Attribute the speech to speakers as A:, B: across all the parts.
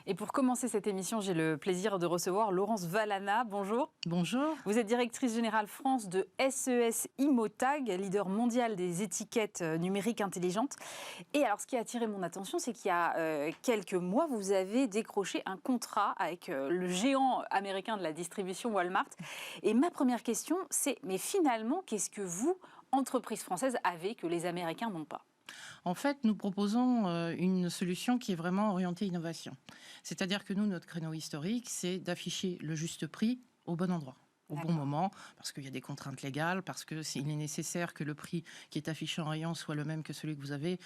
A: Et pour commencer cette émission, j'ai le plaisir de recevoir Laurence Vallana. Bonjour.
B: Bonjour.
A: Vous êtes directrice générale France de SES Imotag, leader mondial des étiquettes numériques intelligentes. Et alors, ce qui a attiré mon attention, c'est qu'il y a quelques mois, vous avez décroché un contrat avec le géant américain de la distribution Walmart. Et ma première question, c'est, mais finalement, qu'est-ce que vous, entreprise française, avez que les Américains n'ont pas ?
B: En fait, nous proposons une solution qui est vraiment orientée innovation. C'est-à-dire que nous, notre créneau historique, c'est d'afficher le juste prix au bon endroit, au bon moment, parce qu'il y a des contraintes légales, parce qu'il est nécessaire que le prix qui est affiché en rayon soit le même que celui que vous avez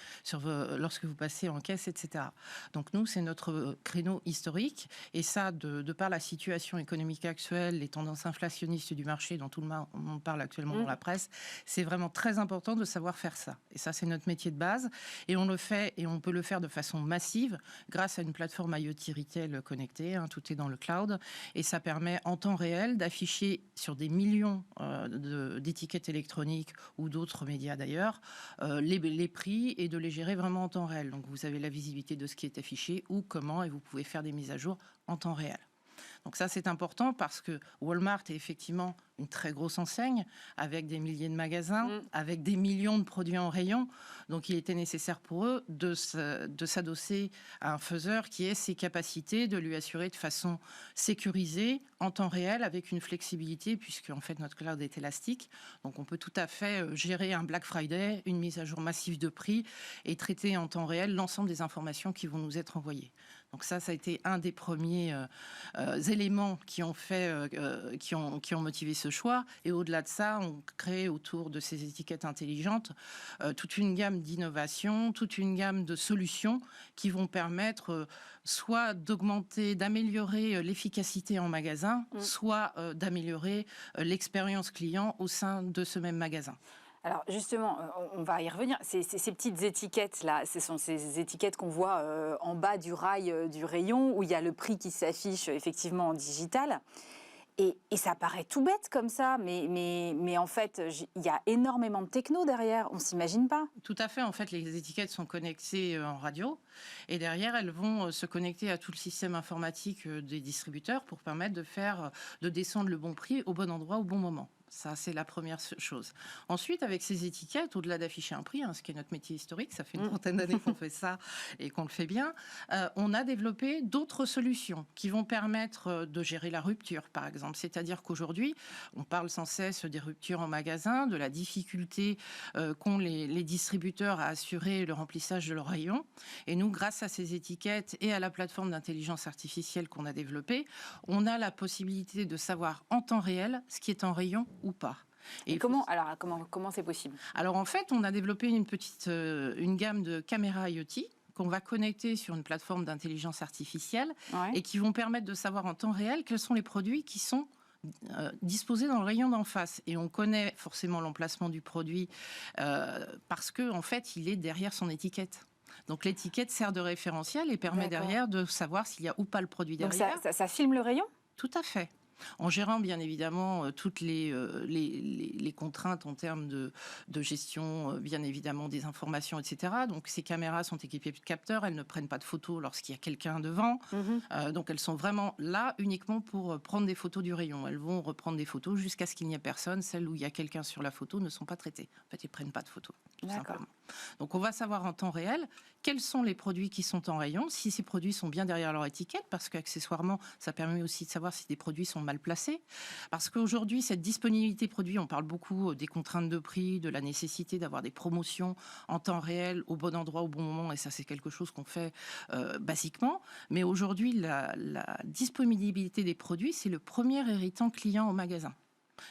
B: lorsque vous passez en caisse, etc. Donc nous, c'est notre créneau historique, et ça, de par la situation économique actuelle, les tendances inflationnistes du marché dont tout le monde parle actuellement dans la presse, c'est vraiment très important de savoir faire ça. Et ça, c'est notre métier de base, et on le fait, et on peut le faire de façon massive, grâce à une plateforme IoT Retail connectée, tout est dans le cloud, et ça permet en temps réel d'afficher sur des millions d'étiquettes électroniques ou d'autres médias d'ailleurs, les prix et de les gérer vraiment en temps réel. Donc vous avez la visibilité de ce qui est affiché, où, comment, et vous pouvez faire des mises à jour en temps réel. Donc ça, c'est important parce que Walmart est effectivement une très grosse enseigne avec des milliers de magasins, avec des millions de produits en rayon. Donc il était nécessaire pour eux de s'adosser à un faiseur qui ait ses capacités, de lui assurer de façon sécurisée, en temps réel, avec une flexibilité, puisque en fait notre cloud est élastique. Donc on peut tout à fait gérer un Black Friday, une mise à jour massive de prix et traiter en temps réel l'ensemble des informations qui vont nous être envoyées. Donc ça a été un des premiers éléments qui ont motivé ce choix. Et au-delà de ça, on crée autour de ces étiquettes intelligentes toute une gamme d'innovations, toute une gamme de solutions qui vont permettre soit d'améliorer l'efficacité en magasin, soit d'améliorer l'expérience client au sein de ce même magasin.
A: Alors justement, on va y revenir. Ces petites étiquettes-là, ce sont ces étiquettes qu'on voit en bas du rail du rayon, où il y a le prix qui s'affiche effectivement en digital. Et ça paraît tout bête comme ça, mais en fait, il y a énormément de techno derrière, on ne s'imagine pas.
B: Tout à fait, en fait, les étiquettes sont connectées en radio, et derrière, elles vont se connecter à tout le système informatique des distributeurs pour permettre de descendre le bon prix au bon endroit, au bon moment. Ça, c'est la première chose. Ensuite, avec ces étiquettes, au-delà d'afficher un prix, ce qui est notre métier historique, ça fait une trentaine d'années qu'on fait ça et qu'on le fait bien, on a développé d'autres solutions qui vont permettre de gérer la rupture, par exemple. C'est-à-dire qu'aujourd'hui, on parle sans cesse des ruptures en magasin, de la difficulté qu'ont les distributeurs à assurer le remplissage de leurs rayons. Et nous, grâce à ces étiquettes et à la plateforme d'intelligence artificielle qu'on a développée, on a la possibilité de savoir en temps réel ce qui est en rayon ou pas.
A: Et comment c'est possible ?
B: Alors en fait, on a développé une gamme de caméras IoT qu'on va connecter sur une plateforme d'intelligence artificielle et qui vont permettre de savoir en temps réel quels sont les produits qui sont disposés dans le rayon d'en face. Et on connaît forcément l'emplacement du produit parce que en fait, il est derrière son étiquette. Donc l'étiquette sert de référentiel et permet derrière de savoir s'il y a ou pas le produit derrière.
A: Donc ça filme le rayon ?
B: Tout à fait. En gérant bien évidemment toutes les contraintes en termes de gestion, bien évidemment des informations, etc. Donc ces caméras sont équipées de capteurs, elles ne prennent pas de photos lorsqu'il y a quelqu'un devant. Donc elles sont vraiment là uniquement pour prendre des photos du rayon. Elles vont reprendre des photos jusqu'à ce qu'il n'y ait personne. Celles où il y a quelqu'un sur la photo ne sont pas traitées. En fait, ils ne prennent pas de photos, tout simplement. Donc on va savoir en temps réel quels sont les produits qui sont en rayon, si ces produits sont bien derrière leur étiquette, parce qu'accessoirement, ça permet aussi de savoir si des produits sont mal placés. Parce qu'aujourd'hui, cette disponibilité produit, on parle beaucoup des contraintes de prix, de la nécessité d'avoir des promotions en temps réel, au bon endroit, au bon moment, et ça c'est quelque chose qu'on fait basiquement. Mais aujourd'hui, la disponibilité des produits, c'est le premier irritant client au magasin.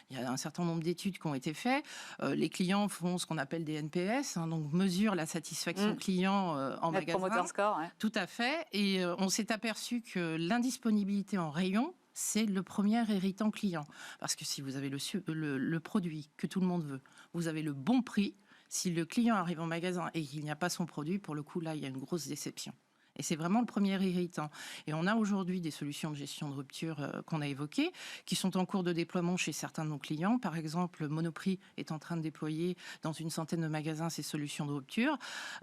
B: Il y a un certain nombre d'études qui ont été faites. Les clients font ce qu'on appelle des NPS, donc mesurent la satisfaction client en magasin.
A: Promoter score, ouais.
B: Tout à fait. Et on s'est aperçu que l'indisponibilité en rayon, c'est le premier irritant client. Parce que si vous avez le produit que tout le monde veut, vous avez le bon prix, si le client arrive en magasin et qu'il n'y a pas son produit, pour le coup, là, il y a une grosse déception. Et c'est vraiment le premier irritant. Et on a aujourd'hui des solutions de gestion de rupture qu'on a évoquées, qui sont en cours de déploiement chez certains de nos clients. Par exemple, Monoprix est en train de déployer dans une centaine de magasins ces solutions de rupture.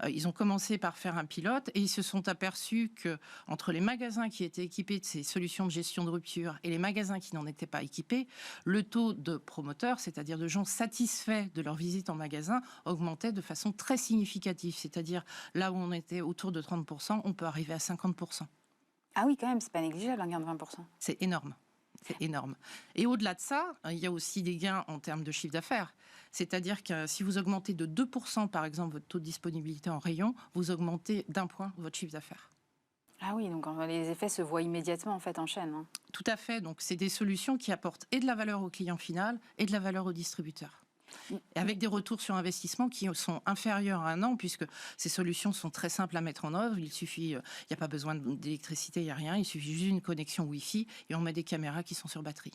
B: Ils ont commencé par faire un pilote et ils se sont aperçus que entre les magasins qui étaient équipés de ces solutions de gestion de rupture et les magasins qui n'en étaient pas équipés, le taux de promoteurs, c'est-à-dire de gens satisfaits de leur visite en magasin, augmentait de façon très significative. C'est-à-dire là où on était autour de 30%, on peut arriver à 50%.
A: Ah oui, quand même, c'est pas négligeable, un gain de 20%.
B: C'est énorme. C'est énorme. Et au-delà de ça, il y a aussi des gains en termes de chiffre d'affaires. C'est-à-dire que si vous augmentez de 2%, par exemple, votre taux de disponibilité en rayon, vous augmentez d'1 point votre chiffre d'affaires.
A: Ah oui, donc les effets se voient immédiatement en fait en chaîne. Hein.
B: Tout à fait. Donc, c'est des solutions qui apportent et de la valeur au client final et de la valeur au distributeur. Et avec des retours sur investissement qui sont inférieurs à 1 an, puisque ces solutions sont très simples à mettre en œuvre. Il suffit, il n'y a pas besoin d'électricité, il n'y a rien. Il suffit juste d'une connexion Wi-Fi et on met des caméras qui sont sur batterie.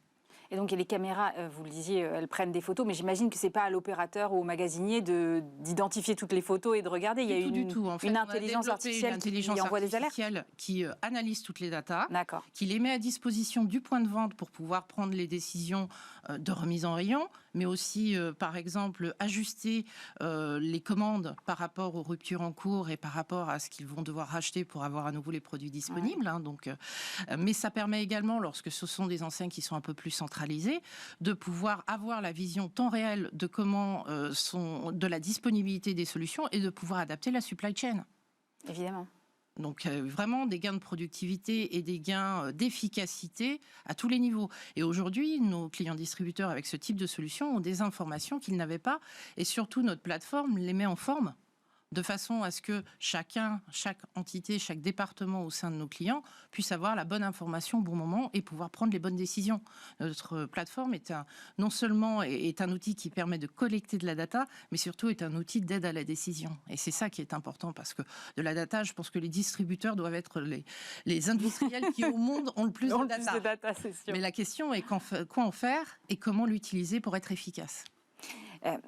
A: Et donc, les caméras, vous le disiez, elles prennent des photos, mais j'imagine que ce n'est pas à l'opérateur ou au magasinier d'identifier toutes les photos et de regarder. Il y a une intelligence artificielle qui envoie des alertes.
B: Qui analyse toutes les datas,
A: D'accord.
B: qui les met à disposition du point de vente pour pouvoir prendre les décisions de remise en rayon, mais aussi, par exemple, ajuster les commandes par rapport aux ruptures en cours et par rapport à ce qu'ils vont devoir racheter pour avoir à nouveau les produits disponibles. Ouais. Mais ça permet également, lorsque ce sont des enseignes qui sont un peu plus centralisées, de pouvoir avoir la vision temps réel de de la disponibilité des solutions et de pouvoir adapter la supply chain.
A: Évidemment.
B: Donc vraiment des gains de productivité et des gains d'efficacité à tous les niveaux. Et aujourd'hui, nos clients distributeurs avec ce type de solution ont des informations qu'ils n'avaient pas. Et surtout, notre plateforme les met en forme de façon à ce que chaque entité, chaque département au sein de nos clients puisse avoir la bonne information au bon moment et pouvoir prendre les bonnes décisions. Notre plateforme non seulement est un outil qui permet de collecter de la data, mais surtout est un outil d'aide à la décision. Et c'est ça qui est important parce que de la data, je pense que les distributeurs doivent être les industriels qui au monde ont le plus de data.
A: C'est sûr.
B: Mais la question est quoi en faire et comment l'utiliser pour être efficace.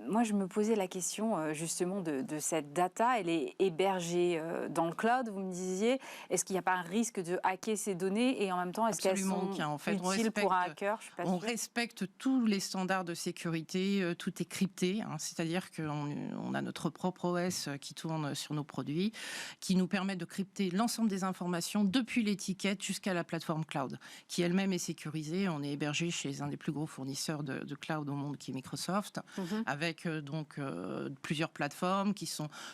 A: Moi, je me posais la question justement de cette data. Elle est hébergée dans le cloud, vous me disiez. Est-ce qu'il n'y a pas un risque de hacker ces données et en même temps, est-ce qu'elles sont utiles pour un hacker?
B: On respecte tous les standards de sécurité, tout est crypté. C'est-à-dire qu'on a notre propre OS qui tourne sur nos produits, qui nous permet de crypter l'ensemble des informations depuis l'étiquette jusqu'à la plateforme cloud, qui elle-même est sécurisée. On est hébergé chez un des plus gros fournisseurs de cloud au monde, qui est Microsoft. Avec plusieurs plateformes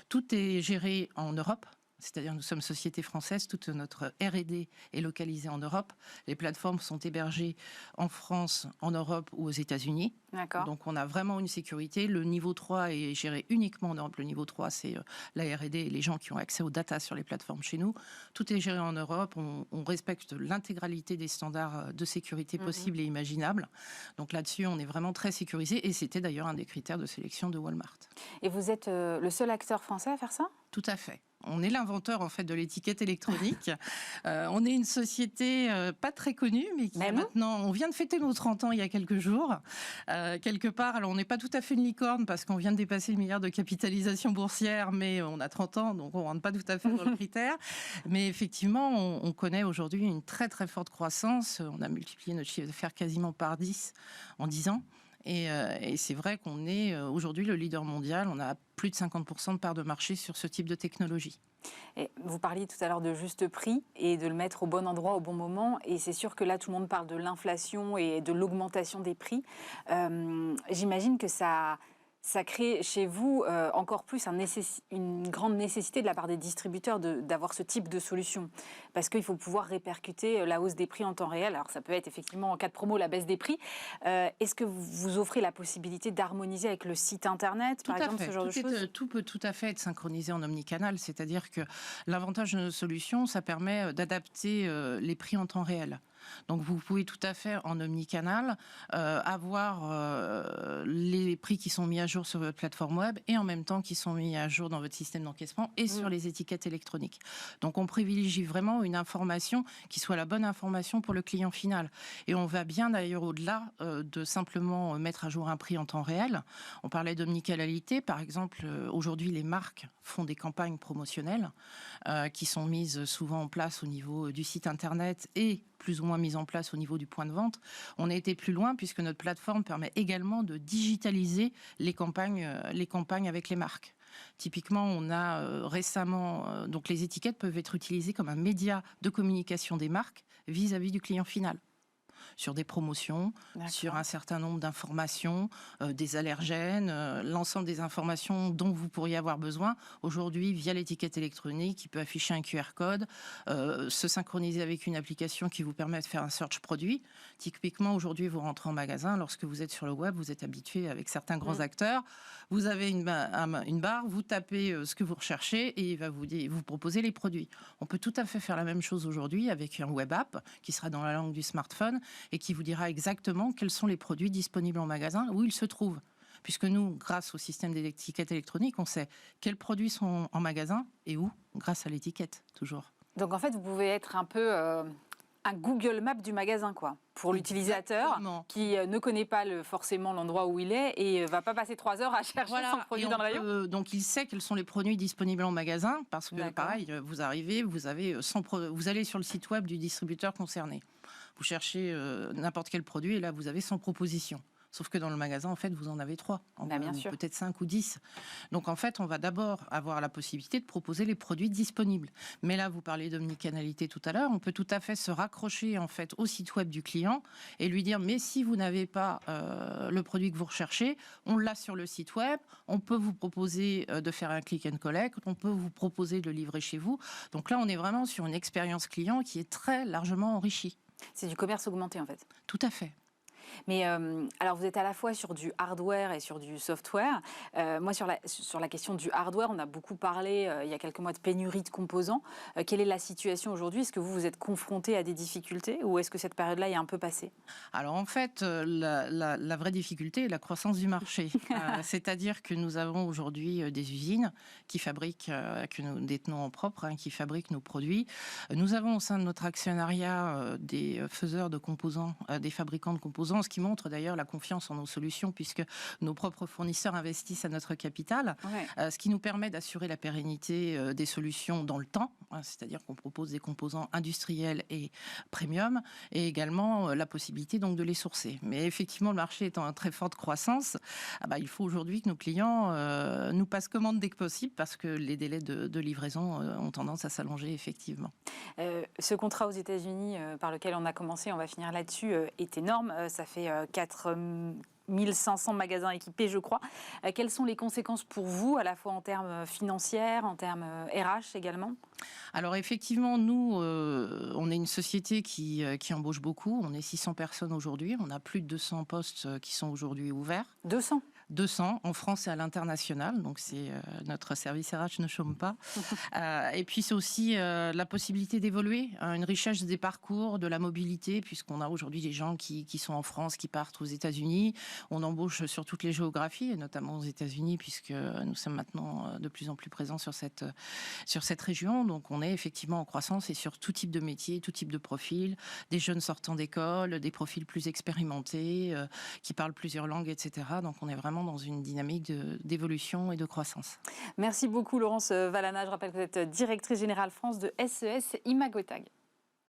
B: tout est géré en Europe. C'est-à-dire nous sommes société française, toute notre R&D est localisée en Europe. Les plateformes sont hébergées en France, en Europe ou aux États-Unis.
A: D'accord.
B: Donc on a vraiment une sécurité. Le niveau 3 est géré uniquement en Europe. Le niveau 3, c'est la R&D et les gens qui ont accès aux data sur les plateformes chez nous. Tout est géré en Europe. On respecte l'intégralité des standards de sécurité possibles et imaginables. Donc là-dessus, on est vraiment très sécurisé. Et c'était d'ailleurs un des critères de sélection de Walmart.
A: Et vous êtes le seul acteur français à faire ça ?
B: Tout à fait. On est l'inventeur en fait de l'étiquette électronique. On est une société pas très connue, mais qui maintenant, on vient de fêter nos 30 ans il y a quelques jours. Quelque part, alors on n'est pas tout à fait une licorne parce qu'on vient de dépasser le milliard de capitalisation boursière, mais on a 30 ans, donc on rentre pas tout à fait dans le critère. Mais effectivement, on connaît aujourd'hui une très très forte croissance. On a multiplié notre chiffre d'affaires quasiment par 10 en 10 ans. Et c'est vrai qu'on est aujourd'hui le leader mondial. On a plus de 50% de part de marché sur ce type de technologie.
A: Et vous parliez tout à l'heure de juste prix et de le mettre au bon endroit au bon moment. Et c'est sûr que là, tout le monde parle de l'inflation et de l'augmentation des prix. J'imagine que ça crée chez vous encore plus une grande nécessité de la part des distributeurs d'avoir ce type de solution. Parce qu'il faut pouvoir répercuter la hausse des prix en temps réel. Alors ça peut être effectivement en cas de promo la baisse des prix. Est-ce que vous offrez la possibilité d'harmoniser avec le site internet, par exemple, ce genre de choses ?
B: Tout peut tout à fait être synchronisé en omnicanal. C'est-à-dire que l'avantage de nos solutions, ça permet d'adapter les prix en temps réel. Donc vous pouvez tout à fait en omnicanal avoir les prix qui sont mis à jour sur votre plateforme web et en même temps qui sont mis à jour dans votre système d'encaissement et sur les étiquettes électroniques. Donc on privilégie vraiment une information qui soit la bonne information pour le client final. Et on va bien d'ailleurs au-delà de simplement mettre à jour un prix en temps réel. On parlait d'omnicanalité, par exemple, aujourd'hui les marques font des campagnes promotionnelles qui sont mises souvent en place au niveau du site internet et plus ou moins mises en place au niveau du point de vente. On a été plus loin puisque notre plateforme permet également de digitaliser les campagnes avec les marques. Typiquement, on a récemment, donc les étiquettes peuvent être utilisées comme un média de communication des marques vis-à-vis du client final. Sur des promotions, sur un certain nombre d'informations, des allergènes, l'ensemble des informations dont vous pourriez avoir besoin. Aujourd'hui, via l'étiquette électronique, il peut afficher un QR code, se synchroniser avec une application qui vous permet de faire un search produit. Typiquement, aujourd'hui, vous rentrez en magasin, lorsque vous êtes sur le web, vous êtes habitué avec certains grands acteurs, vous avez une barre, vous tapez ce que vous recherchez et il va vous proposer les produits. On peut tout à fait faire la même chose aujourd'hui avec un web app qui sera dans la langue du smartphone et qui vous dira exactement quels sont les produits disponibles en magasin, où ils se trouvent. Puisque nous, grâce au système d'étiquette électronique, on sait quels produits sont en magasin et où, grâce à l'étiquette, toujours.
A: Donc en fait, vous pouvez être un peu un Google Maps du magasin, quoi, pour l'utilisateur qui ne connaît pas forcément l'endroit où il est et va pas passer 3 heures à chercher son produit dans le rayon.
B: Donc il sait quels sont les produits disponibles en magasin, parce que pareil, vous arrivez, vous allez sur le site web du distributeur concerné. Vous cherchez n'importe quel produit et là, vous avez 100 propositions. Sauf que dans le magasin, en fait, vous en avez 3, peut-être 5 ou 10. Donc, en fait, on va d'abord avoir la possibilité de proposer les produits disponibles. Mais là, vous parlez d'omnicanalité tout à l'heure. On peut tout à fait se raccrocher, en fait, au site web du client et lui dire, mais si vous n'avez pas le produit que vous recherchez, on l'a sur le site web. On peut vous proposer de faire un click and collect. On peut vous proposer de le livrer chez vous. Donc là, on est vraiment sur une expérience client qui est très largement enrichie.
A: C'est du commerce augmenté, en fait.
B: Tout à fait.
A: Mais alors, vous êtes à la fois sur du hardware et sur du software. Moi, sur la question du hardware, on a beaucoup parlé il y a quelques mois de pénurie de composants. Quelle est la situation aujourd'hui? Est-ce que vous êtes confronté à des difficultés ou est-ce que cette période-là est un peu passée?
B: Alors, en fait, la vraie difficulté est la croissance du marché. C'est-à-dire que nous avons aujourd'hui des usines qui fabriquent, que nous détenons en propre, qui fabriquent nos produits. Nous avons au sein de notre actionnariat des faiseurs de composants, des fabricants de composants, ce qui montre d'ailleurs la confiance en nos solutions puisque nos propres fournisseurs investissent à notre capital, ce qui nous permet d'assurer la pérennité des solutions dans le temps, c'est-à-dire qu'on propose des composants industriels et premium et également la possibilité donc de les sourcer. Mais effectivement, le marché étant en très forte croissance, il faut aujourd'hui que nos clients nous passent commande dès que possible parce que les délais de livraison ont tendance à s'allonger effectivement.
A: Ce contrat aux États-Unis par lequel on a commencé, on va finir là-dessus, est énorme. Ça fait 4500 magasins équipés, je crois. Quelles sont les conséquences pour vous, à la fois en termes financiers, en termes RH également?
B: Alors effectivement, nous, on est une société qui embauche beaucoup. On est 600 personnes aujourd'hui. On a plus de 200 postes qui sont aujourd'hui ouverts. 200 en France et à l'international, donc c'est notre service RH ne chôme pas. Et puis c'est aussi la possibilité d'évoluer, une richesse des parcours, de la mobilité, puisqu'on a aujourd'hui des gens qui sont en France, qui partent aux États-Unis. On embauche sur toutes les géographies, et notamment aux États-Unis, puisque nous sommes maintenant de plus en plus présents sur cette région. Donc on est effectivement en croissance et sur tout type de métier, tout type de profil, des jeunes sortant d'école, des profils plus expérimentés, qui parlent plusieurs langues, etc. Donc on est vraiment dans une dynamique d'évolution et de croissance.
A: Merci beaucoup Laurence Vallana. Je rappelle que vous êtes directrice générale France de SES Imagotag.